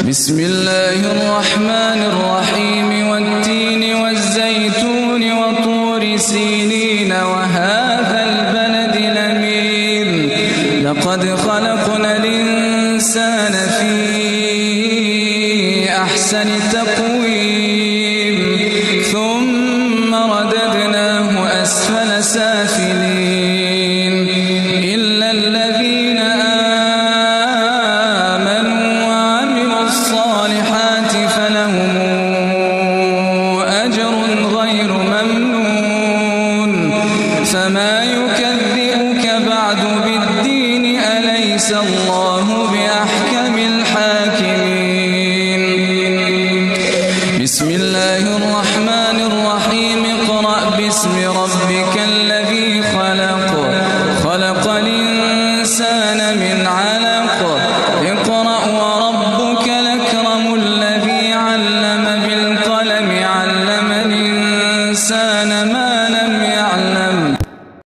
بسم الله الرحمن الرحيم والتين والزيتون وطور سينين وهذا البلد الأمين لقد خلقنا الإنسان في أحسن تقويم ثم رددناه أسفل سافلين إلا الذين آمنوا وعملوا الصالحات فلهم أجر غير ممنون فما يكذبك بعد بالدين أليس الله بأحكم الحاكمين بسم الله الرحمن الرحيم اقرأ باسم ربك الذي خلق خلق الإنسان من علق اقرأ وربك الأكرم الذي علم بالقلم علم الإنسان ما لم يعلم